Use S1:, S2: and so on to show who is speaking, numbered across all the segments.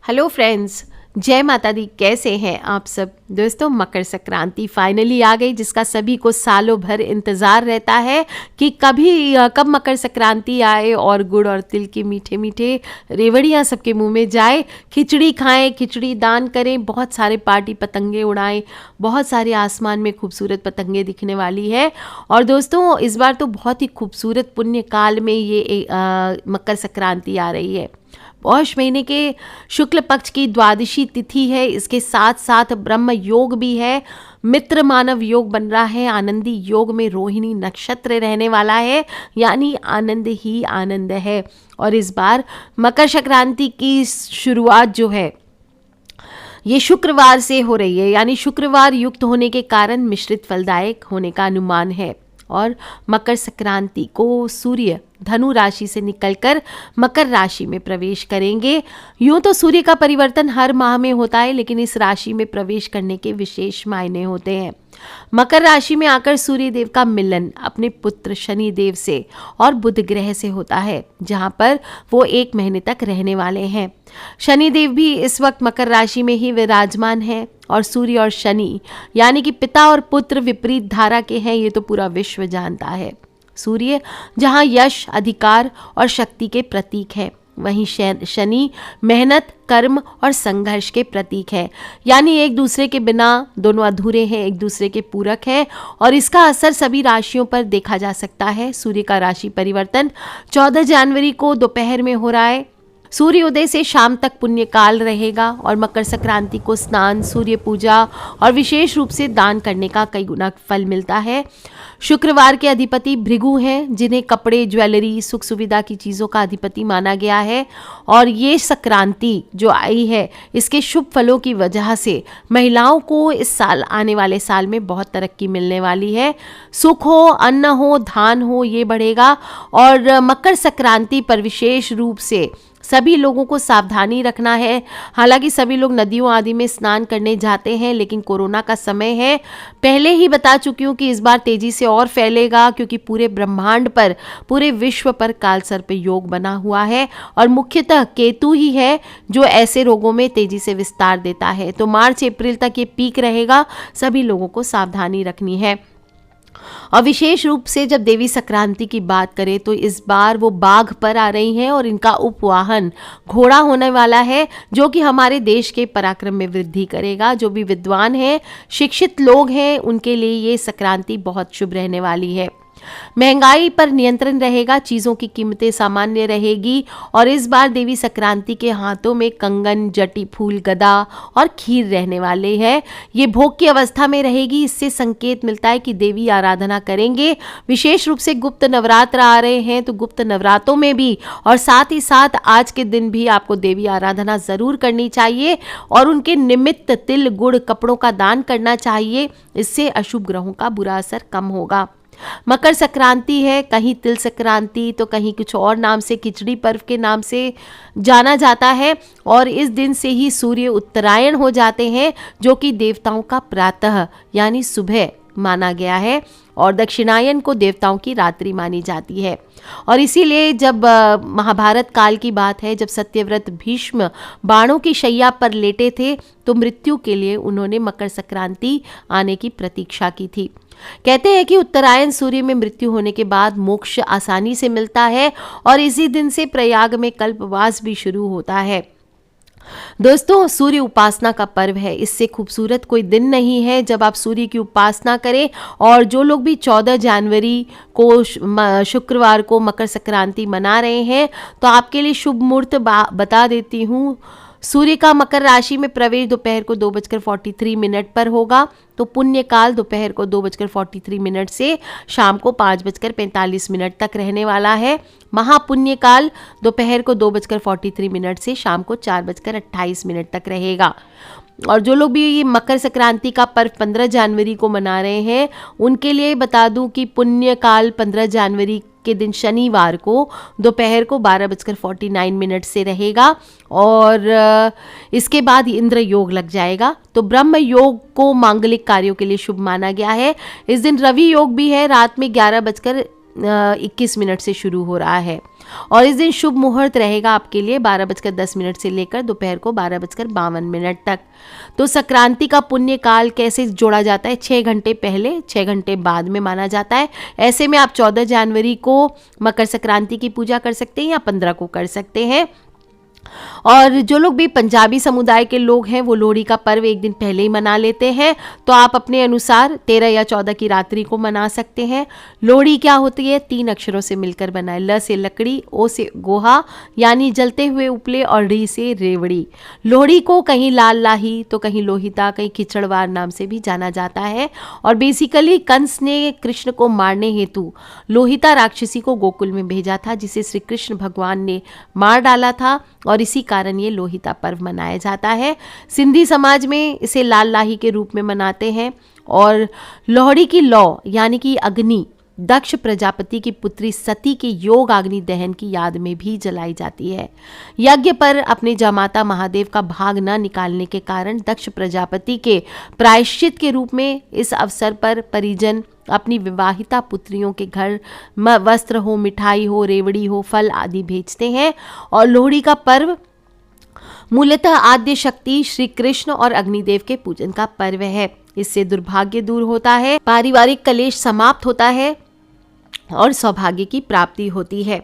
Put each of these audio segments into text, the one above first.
S1: Hello friends, जय माता दी। कैसे हैं आप सब दोस्तों। मकर संक्रांति फाइनली आ गई, जिसका सभी को सालों भर इंतज़ार रहता है कि कब मकर संक्रांति आए और गुड़ और तिल के मीठे मीठे रेवड़ियाँ सबके मुंह में जाए, खिचड़ी खाएं, खिचड़ी दान करें, बहुत सारे पार्टी पतंगे उड़ाएं, बहुत सारे आसमान में खूबसूरत पतंगे दिखने वाली है। और दोस्तों इस बार तो बहुत ही खूबसूरत पुण्य काल में ये मकर संक्रांति आ रही है। पौष महीने के शुक्ल पक्ष की द्वादशी तिथि है। इसके साथ साथ ब्रह्म योग भी है, मित्र मानव योग बन रहा है, आनंदी योग में रोहिणी नक्षत्र रहने वाला है, यानी आनंद ही आनंद है। और इस बार मकर संक्रांति की शुरुआत जो है ये शुक्रवार से हो रही है, यानी शुक्रवार युक्त होने के कारण मिश्रित फलदायक होने का अनुमान है। और मकर संक्रांति को सूर्य धनु राशि से निकलकर मकर राशि में प्रवेश करेंगे। यूं तो सूर्य का परिवर्तन हर माह में होता है, लेकिन इस राशि में प्रवेश करने के विशेष मायने होते हैं। मकर राशि में आकर सूर्य देव का मिलन अपने पुत्र शनि देव से और बुध ग्रह से होता है, जहां पर वो 1 महीने तक रहने वाले हैं। शनि देव भी इस वक्त मकर राशि में ही विराजमान है और सूर्य और शनि यानी कि पिता और पुत्र विपरीत धारा के हैं, ये तो पूरा विश्व जानता है। सूर्य जहां यश, अधिकार और शक्ति के प्रतीक है, वहीं शनि मेहनत, कर्म और संघर्ष के प्रतीक है, यानी एक दूसरे के बिना दोनों अधूरे हैं, एक दूसरे के पूरक हैं। और इसका असर सभी राशियों पर देखा जा सकता है। सूर्य का राशि परिवर्तन 14 जनवरी को दोपहर में हो रहा है। सूर्योदय से शाम तक पुण्य काल रहेगा और मकर संक्रांति को स्नान, सूर्य पूजा और विशेष रूप से दान करने का कई गुना फल मिलता है। शुक्रवार के अधिपति भृगु हैं, जिन्हें कपड़े, ज्वेलरी, सुख सुविधा की चीज़ों का अधिपति माना गया है। और ये संक्रांति जो आई है, इसके शुभ फलों की वजह से महिलाओं को इस साल, आने वाले साल में बहुत तरक्की मिलने वाली है। सुख हो, अन्न हो, धान हो, ये बढ़ेगा। और मकर संक्रांति पर विशेष रूप से सभी लोगों को सावधानी रखना है। हालांकि सभी लोग नदियों आदि में स्नान करने जाते हैं, लेकिन कोरोना का समय है। पहले ही बता चुकी हूँ कि इस बार तेजी से और फैलेगा, क्योंकि पूरे ब्रह्मांड पर, पूरे विश्व पर कालसर्प योग बना हुआ है और मुख्यतः केतु ही है जो ऐसे रोगों में तेजी से विस्तार देता है। तो मार्च अप्रैल तक ये पीक रहेगा, सभी लोगों को सावधानी रखनी है। और विशेष रूप से जब देवी संक्रांति की बात करें तो इस बार वो बाघ पर आ रही हैं और इनका उपवाहन घोड़ा होने वाला है, जो कि हमारे देश के पराक्रम में वृद्धि करेगा। जो भी विद्वान हैं, शिक्षित लोग हैं, उनके लिए ये संक्रांति बहुत शुभ रहने वाली है। महंगाई पर नियंत्रण रहेगा, चीज़ों की कीमतें सामान्य रहेगी। और इस बार देवी संक्रांति के हाथों में कंगन, जटी फूल, गदा और खीर रहने वाले हैं। ये भोग की अवस्था में रहेगी। इससे संकेत मिलता है कि देवी आराधना करेंगे। विशेष रूप से गुप्त नवरात्र आ रहे हैं, तो गुप्त नवरात्रों में भी और साथ ही साथ आज के दिन भी आपको देवी आराधना ज़रूर करनी चाहिए और उनके निमित्त तिल, गुड़, कपड़ों का दान करना चाहिए। इससे अशुभ ग्रहों का बुरा असर कम होगा। मकर संक्रांति है, कहीं तिल संक्रांति तो कहीं कुछ और नाम से, खिचड़ी पर्व के नाम से जाना जाता है। और इस दिन से ही सूर्य उत्तरायण हो जाते हैं, जो कि देवताओं का प्रातः यानी सुबह माना गया है और दक्षिणायन को देवताओं की रात्रि मानी जाती है। और इसीलिए जब महाभारत काल की बात है, जब सत्यव्रत भीष्म बाणों की शैया पर लेटे थे, तो मृत्यु के लिए उन्होंने मकर संक्रांति आने की प्रतीक्षा की थी। कहते हैं कि उत्तरायण सूर्य में मृत्यु होने के बाद मोक्ष आसानी से मिलता है और इसी दिन से प्रयाग में कल्पवास भी शुरू होता है। दोस्तों, सूर्य उपासना का पर्व है, इससे खूबसूरत कोई दिन नहीं है जब आप सूर्य की उपासना करें। और जो लोग भी 14 जनवरी को शुक्रवार को मकर संक्रांति मना रहे हैं, तो आपके लिए शुभ मुहूर्त बता देती हूँ। सूर्य का मकर राशि में प्रवेश दोपहर को 2:43 पर होगा, तो पुण्य काल दोपहर को 2:43 से शाम को 5:45 तक रहने वाला है। महापुण्य काल दोपहर को 2:43 से शाम को 4:28 तक रहेगा। और जो लोग भी ये मकर संक्रांति का पर्व 15 जनवरी को मना रहे हैं, उनके लिए बता दूं कि पुण्य काल 15 जनवरी के दिन शनिवार को दोपहर को 12:49 से रहेगा और इसके बाद इंद्र योग लग जाएगा। तो ब्रह्म योग को मांगलिक कार्यों के लिए शुभ माना गया है। इस दिन रवि योग भी है, रात में 11:21 से शुरू हो रहा है। और इस दिन शुभ मुहूर्त रहेगा आपके लिए 12:10 से लेकर दोपहर को 12:52 तक। तो संक्रांति का पुण्य काल कैसे जोड़ा जाता है? 6 घंटे पहले, 6 घंटे बाद में माना जाता है। ऐसे में आप 14 जनवरी को मकर संक्रांति की पूजा कर सकते हैं या 15 को कर सकते हैं। और जो लोग भी पंजाबी समुदाय के लोग हैं वो लोहड़ी का पर्व एक दिन पहले ही मना लेते हैं, तो आप अपने अनुसार 13 या 14 की रात्रि को मना सकते हैं। लोहड़ी क्या होती है? 3 अक्षरों से मिलकर बना है। ल से लकड़ी, ओ से गोहा यानी जलते हुए उपले, और री से रेवड़ी। लोहड़ी को कहीं लाल लाही तो कहीं लोहिता, कहीं खिचड़वार नाम से भी जाना जाता है। और बेसिकली कंस ने कृष्ण को मारने हेतु लोहिता राक्षसी को गोकुल में भेजा था, जिसे श्री कृष्ण भगवान ने मार डाला था, और इसी कारण ये लोहिता पर्व मनाया जाता है। सिंधी समाज में इसे लाल लाही के रूप में मनाते हैं। और लोहड़ी की लौ यानी कि अग्नि दक्ष प्रजापति की पुत्री सती के योग अग्नि दहन की याद में भी जलाई जाती है। यज्ञ पर अपने जमाता महादेव का भाग न निकालने के कारण दक्ष प्रजापति के प्रायश्चित के रूप में इस अवसर पर परिजन अपनी विवाहिता पुत्रियों के घर वस्त्र हो, मिठाई हो, रेवड़ी हो, फल आदि भेजते हैं। और लोहड़ी का पर्व मूलतः आद्य शक्ति श्री कृष्ण और अग्निदेव के पूजन का पर्व है। इससे दुर्भाग्य दूर होता है, पारिवारिक कलेश समाप्त होता है और सौभाग्य की प्राप्ति होती है।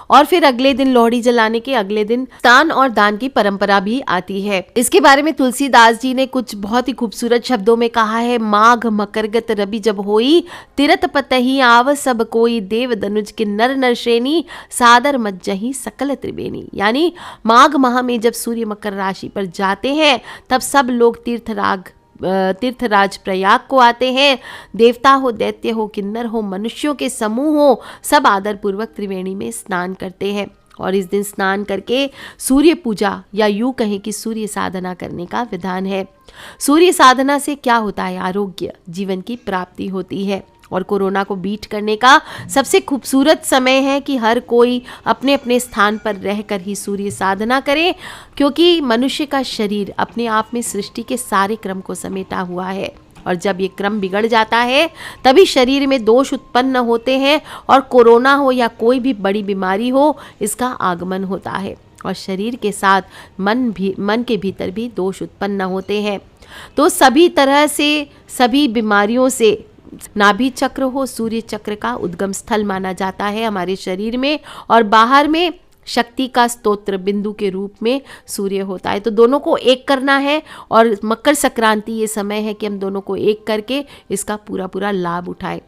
S1: और फिर अगले दिन, लोहड़ी जलाने के अगले दिन, दान और दान की परंपरा भी आती है। इसके बारे में तुलसीदास जी ने कुछ बहुत ही खूबसूरत शब्दों में कहा है। माघ मकरगत रवि जब होई, तिरत पतही आव सब कोई, देव दनुज के नर नर श्रेणी, सादर मज्जही सकल त्रिवेणी। यानी माघ माह में जब सूर्य मकर राशि पर जाते हैं तब सब लोग तीर्थराज प्रयाग को आते हैं। देवता हो, दैत्य हो, किन्नर हो, मनुष्यों के समूह हो, सब आदर पूर्वक त्रिवेणी में स्नान करते हैं। और इस दिन स्नान करके सूर्य पूजा या यूं कहें कि सूर्य साधना करने का विधान है। सूर्य साधना से क्या होता है? आरोग्य, जीवन की प्राप्ति होती है। और कोरोना को बीट करने का सबसे खूबसूरत समय है कि हर कोई अपने अपने स्थान पर रहकर ही सूर्य साधना करे, क्योंकि मनुष्य का शरीर अपने आप में सृष्टि के सारे क्रम को समेटा हुआ है। और जब ये क्रम बिगड़ जाता है तभी शरीर में दोष उत्पन्न होते हैं, और कोरोना हो या कोई भी बड़ी बीमारी हो, इसका आगमन होता है। और शरीर के साथ मन के भीतर भी दोष उत्पन्न होते हैं। तो सभी तरह से, सभी बीमारियों से नाभि चक्र हो, सूर्य चक्र का उद्गम स्थल माना जाता है हमारे शरीर में, और बाहर में शक्ति का स्तोत्र बिंदु के रूप में सूर्य होता है। तो दोनों को एक करना है, और मकर संक्रांति ये समय है कि हम दोनों को एक करके इसका पूरा पूरा लाभ उठाएं।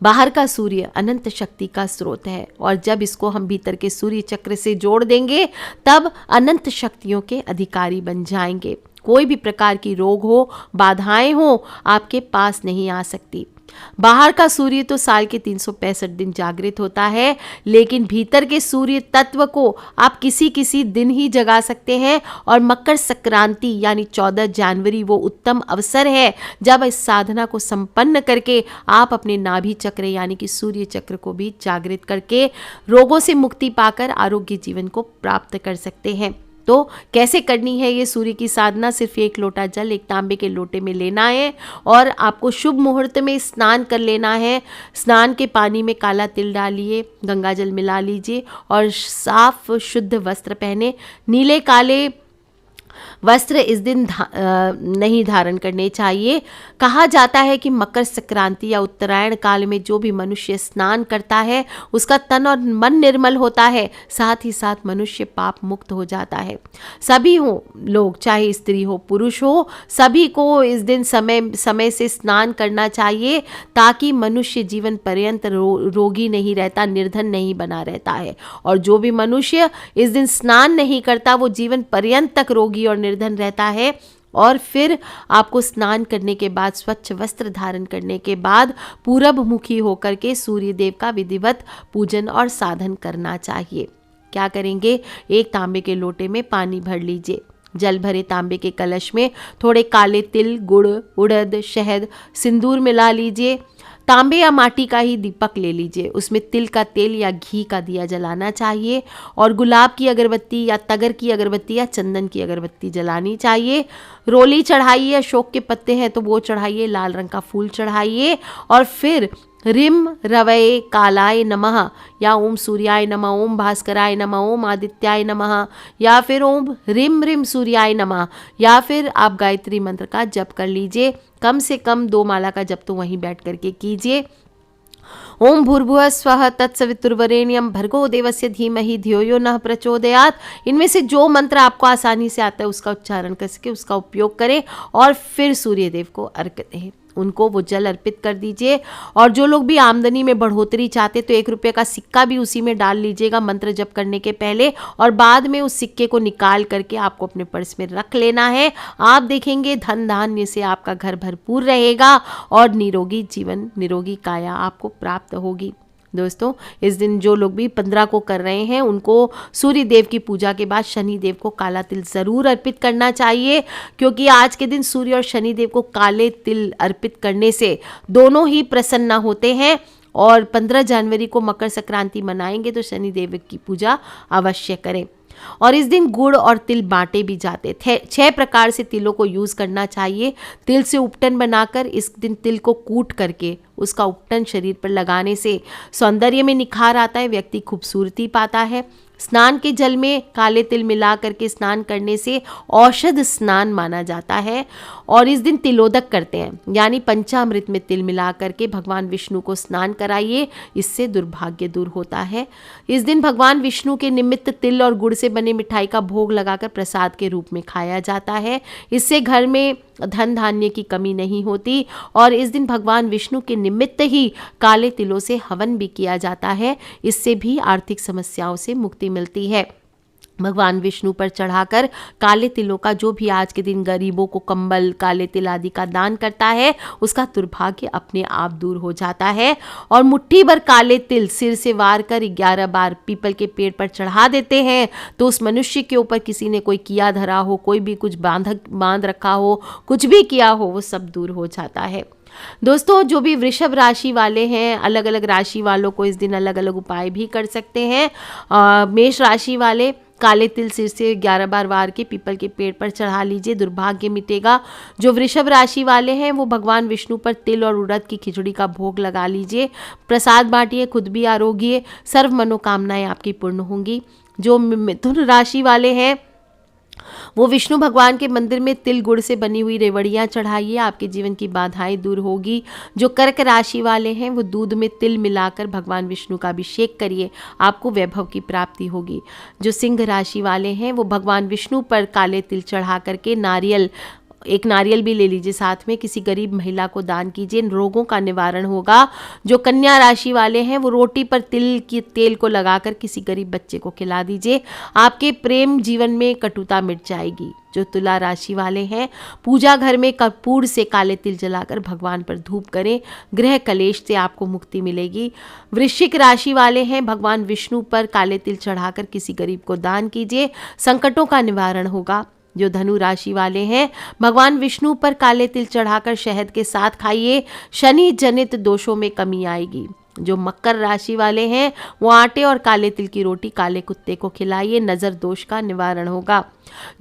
S1: बाहर का सूर्य अनंत शक्ति का स्रोत है, और जब इसको हम भीतर के सूर्य चक्र से जोड़ देंगे तब अनंत शक्तियों के अधिकारी बन जाएंगे। कोई भी प्रकार की रोग हो, बाधाएं हो, आपके पास नहीं आ सकती। बाहर का सूर्य तो साल के 365 दिन जागृत होता है, लेकिन भीतर के सूर्य तत्व को आप किसी दिन ही जगा सकते हैं। और मकर संक्रांति यानी 14 जनवरी वो उत्तम अवसर है जब इस साधना को संपन्न करके आप अपने नाभि चक्र यानी कि सूर्य चक्र को भी जागृत करके रोगों से मुक्ति पाकर आरोग्य जीवन को प्राप्त कर सकते हैं। तो कैसे करनी है ये सूर्य की साधना? सिर्फ 1 लोटा जल एक तांबे के लोटे में लेना है, और आपको शुभ मुहूर्त में स्नान कर लेना है। स्नान के पानी में काला तिल डालिए, गंगा जल मिला लीजिए, और साफ शुद्ध वस्त्र पहने। नीले काले वस्त्र इस दिन नहीं धारण करने चाहिए। कहा जाता है कि मकर संक्रांति या उत्तरायण काल में जो भी मनुष्य स्नान करता है उसका तन और मन निर्मल होता है, साथ ही साथ मनुष्य पाप मुक्त हो जाता है। सभी हो लोग, चाहे स्त्री हो पुरुष हो, सभी को इस दिन समय से स्नान करना चाहिए, ताकि मनुष्य जीवन पर्यंत रोगी नहीं रहता, निर्धन नहीं बना रहता है। और जो भी मनुष्य इस दिन स्नान नहीं करता वो जीवन पर्यंत तक रोगी और निर्धन रहता है। और फिर आपको स्नान करने के बाद, स्वच्छ वस्त्र धारण करने के बाद पूरब मुखी होकर के सूर्य देव का विधिवत पूजन और साधन करना चाहिए। क्या करेंगे? 1 तांबे के लोटे में पानी भर लीजिए। जल भरे तांबे के कलश में थोड़े काले तिल, गुड़, उड़द, शहद, सिंदूर मिला लीजिए। तांबे या माटी का ही दीपक ले लीजिए, उसमें तिल का तेल या घी का दिया जलाना चाहिए, और गुलाब की अगरबत्ती या तगर की अगरबत्ती या चंदन की अगरबत्ती जलानी चाहिए। रोली चढ़ाइए, अशोक के पत्ते हैं तो वो चढ़ाइए, लाल रंग का फूल चढ़ाइए, और फिर रिम रवये कालाय नमः, या ओम सूर्याय नमः, ओम भास्कराय नमः, ओम आदित्याय नमः, या फिर ओम रिम रिम सूर्याय नमः, या फिर आप गायत्री मंत्र का जप कर लीजिए। कम से कम 2 माला का जप तो वहीं बैठ करके कीजिए। ओम भूर्भुवः स्वः तत्सवितुर्वरेण्यं भर्गो देवस्य धीमहि धियो यो नः प्रचोदयात्। इनमें से जो मंत्र आपको आसानी से आता है उसका उच्चारण कर सके उसका उपयोग करें और फिर सूर्य देव को अर्घ्य दें, उनको वो जल अर्पित कर दीजिए। और जो लोग भी आमदनी में बढ़ोतरी चाहते तो 1 रुपये का सिक्का भी उसी में डाल लीजिएगा मंत्र जप करने के पहले, और बाद में उस सिक्के को निकाल करके आपको अपने पर्स में रख लेना है। आप देखेंगे धन धान्य से आपका घर भरपूर रहेगा और निरोगी जीवन, निरोगी काया आपको प्राप्त होगी। दोस्तों, इस दिन जो लोग भी 15 को कर रहे हैं उनको सूर्य देव की पूजा के बाद शनि देव को काला तिल ज़रूर अर्पित करना चाहिए, क्योंकि आज के दिन सूर्य और शनि देव को काले तिल अर्पित करने से दोनों ही प्रसन्न होते हैं। और 15 जनवरी को मकर संक्रांति मनाएंगे तो शनि देव की पूजा अवश्य करें। और इस दिन गुड़ और तिल बांटे भी जाते थे। 6 प्रकार से तिलों को यूज़ करना चाहिए। तिल से उपटन बनाकर इस दिन तिल को कूट करके उसका उपटन शरीर पर लगाने से सौंदर्य में निखार आता है, व्यक्ति खूबसूरती पाता है। स्नान के जल में काले तिल मिला करके स्नान करने से औषध स्नान माना जाता है। और इस दिन तिलोदक करते हैं, यानी पंचामृत में तिल मिला करके भगवान विष्णु को स्नान कराइए, इससे दुर्भाग्य दूर होता है। इस दिन भगवान विष्णु के निमित्त तिल और गुड़ से बने मिठाई का भोग लगाकर प्रसाद के रूप में खाया जाता है। इससे घर में धन धान्य की कमी नहीं होती। और इस दिन भगवान विष्णु के निमित्त ही काले तिलों से हवन भी किया जाता है, इससे भी आर्थिक समस्याओं से मुक्ति मिलती है। भगवान विष्णु पर चढ़ाकर काले तिलों का जो भी आज के दिन गरीबों को कंबल, काले तिल आदि का दान करता है उसका दुर्भाग्य अपने आप दूर हो जाता है। और मुट्ठी भर काले तिल सिर से वार कर 11 बार पीपल के पेड़ पर चढ़ा देते हैं तो उस मनुष्य के ऊपर किसी ने कोई किया धरा हो, कोई भी कुछ बांध रखा हो, कुछ भी किया हो, वो सब दूर हो जाता है। दोस्तों, जो भी वृषभ राशि वाले हैं, अलग अलग राशि वालों को इस दिन अलग अलग उपाय भी कर सकते हैं। मेष राशि वाले काले तिल सिर से 11 बार वार के पीपल के पेड़ पर चढ़ा लीजिए, दुर्भाग्य मिटेगा। जो वृषभ राशि वाले हैं वो भगवान विष्णु पर तिल और उड़द की खिचड़ी का भोग लगा लीजिए, प्रसाद बांटिए, खुद भी आरोग्य, सर्व मनोकामनाएं आपकी पूर्ण होंगी। जो मिथुन राशि वाले हैं वो विष्णु भगवान के मंदिर में तिल गुड़ से बनी हुई रेवड़ियाँ चढ़ाइए, आपके जीवन की बाधाएं दूर होगी। जो कर्क राशि वाले हैं वो दूध में तिल मिलाकर भगवान विष्णु का अभिषेक करिए, आपको वैभव की प्राप्ति होगी। जो सिंह राशि वाले हैं वो भगवान विष्णु पर काले तिल चढ़ा करके एक नारियल भी ले लीजिए, साथ में किसी गरीब महिला को दान कीजिए, रोगों का निवारण होगा। जो कन्या राशि वाले हैं वो रोटी पर तिल की तेल को लगाकर किसी गरीब बच्चे को खिला दीजिए, आपके प्रेम जीवन में कटुता मिट जाएगी। जो तुला राशि वाले हैं पूजा घर में कपूर से काले तिल जलाकर भगवान पर धूप करें, गृह कलेश से आपको मुक्ति मिलेगी। वृश्चिक राशि वाले हैं भगवान विष्णु पर काले तिल चढ़ाकर किसी गरीब को दान कीजिए, संकटों का निवारण होगा। जो धनु राशि वाले हैं भगवान विष्णु पर काले तिल चढ़ाकर शहद के साथ खाइए, शनि जनित दोषों में कमी आएगी। जो मकर राशि वाले हैं वो आटे और काले तिल की रोटी काले कुत्ते को खिलाइए, नज़र दोष का निवारण होगा।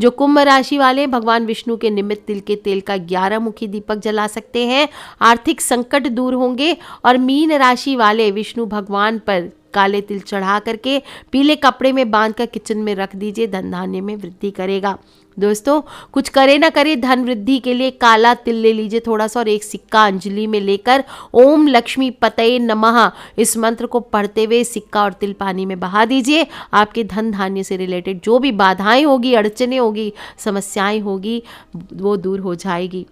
S1: जो कुंभ राशि वाले भगवान विष्णु के निमित्त तिल के तेल का 11 मुखी दीपक जला सकते हैं, आर्थिक संकट दूर होंगे। और मीन राशि वाले विष्णु भगवान पर काले तिल चढ़ा करके पीले कपड़े में बांधकर किचन में रख दीजिए, धन धान्य में वृद्धि करेगा। दोस्तों, कुछ करे ना करे धन वृद्धि के लिए काला तिल ले लीजिए थोड़ा सा, और एक सिक्का अंजलि में लेकर ओम लक्ष्मी पतये नमः इस मंत्र को पढ़ते हुए सिक्का और तिल पानी में बहा दीजिए। आपके धन धान्य से रिलेटेड जो भी बाधाएं होगी, अड़चने होगी, समस्याएं होगी, वो दूर हो जाएगी।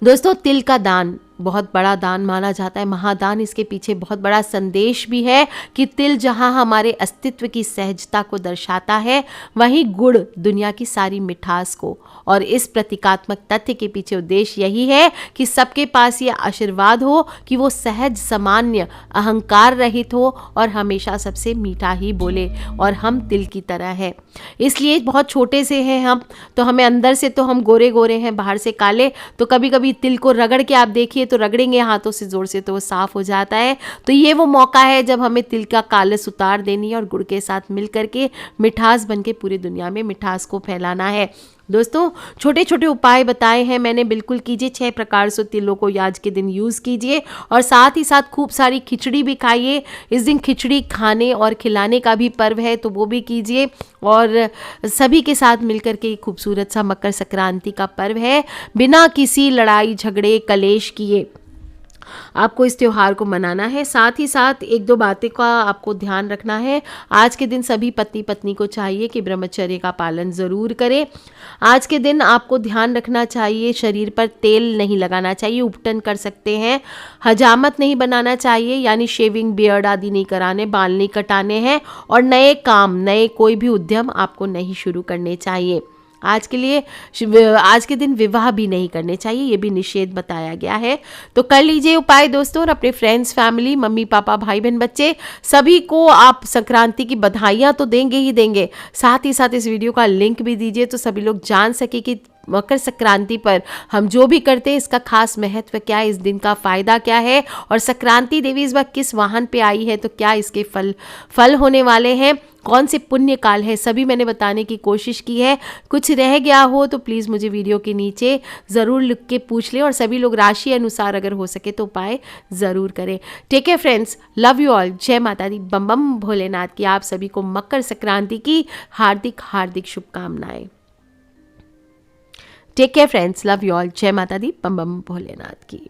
S1: दोस्तों, तिल का दान बहुत बड़ा दान माना जाता है, महादान। इसके पीछे बहुत बड़ा संदेश भी है कि तिल जहाँ हमारे अस्तित्व की सहजता को दर्शाता है, वहीं गुड़ दुनिया की सारी मिठास को। और इस प्रतीकात्मक तथ्य के पीछे उद्देश्य यही है कि सबके पास ये आशीर्वाद हो कि वो सहज, सामान्य, अहंकार रहित हो और हमेशा सबसे मीठा ही बोले। और हम तिल की तरह है, इसलिए बहुत छोटे से हैं हम, तो हमें अंदर से तो हम गोरे गोरे हैं, बाहर से काले। तो कभी कभी तिल को रगड़ के आप देखिए तो रगड़ेंगे हाथों से जोर से तो वो साफ हो जाता है। तो ये वो मौका है जब हमें तिल का कालस उतार देनी है और गुड़ के साथ मिल करके मिठास बन के पूरी दुनिया में मिठास को फैलाना है। दोस्तों छोटे छोटे उपाय बताए हैं मैंने, बिल्कुल कीजिए। 6 प्रकार से तिलों को आज के दिन यूज़ कीजिए और साथ ही साथ खूब सारी खिचड़ी भी खाइए। इस दिन खिचड़ी खाने और खिलाने का भी पर्व है, तो वो भी कीजिए। और सभी के साथ मिलकर के खूबसूरत सा मकर संक्रांति का पर्व है, बिना किसी लड़ाई झगड़े कलेश किए आपको इस त्योहार को मनाना है। साथ ही साथ एक दो बातें का आपको ध्यान रखना है। आज के दिन सभी पति पत्नी को चाहिए कि ब्रह्मचर्य का पालन ज़रूर करें। आज के दिन आपको ध्यान रखना चाहिए, शरीर पर तेल नहीं लगाना चाहिए, उपटन कर सकते हैं। हजामत नहीं बनाना चाहिए, यानी शेविंग बियर्ड आदि नहीं कराने, बाल नहीं कटाने हैं। और नए काम, नए कोई भी उद्यम आपको नहीं शुरू करने चाहिए। आज के लिए आज के दिन विवाह भी नहीं करने चाहिए, ये भी निषेध बताया गया है। तो कर लीजिए उपाय दोस्तों, और अपने फ्रेंड्स, फैमिली, मम्मी पापा, भाई बहन, बच्चे सभी को आप संक्रांति की बधाइयाँ तो देंगे ही देंगे। साथ ही साथ इस वीडियो का लिंक भी दीजिए तो सभी लोग जान सके कि मकर संक्रांति पर हम जो भी करते हैं इसका खास महत्व क्या है, इस दिन का फायदा क्या है, और संक्रांति देवी इस बार किस वाहन पे आई है, तो क्या इसके फल होने वाले हैं, कौन से पुण्य काल है, सभी मैंने बताने की कोशिश की है। कुछ रह गया हो तो प्लीज़ मुझे वीडियो के नीचे ज़रूर लिख के पूछ लें, और सभी लोग राशि अनुसार अगर हो सके तो उपाय ज़रूर करें। Take care friends, love you all, जय माता दी, बम बम भोलेनाथ की। आप सभी को मकर संक्रांति की हार्दिक हार्दिक शुभकामनाएं। Take care friends, love you all, जय माता दी, बम बम भोलेनाथ की।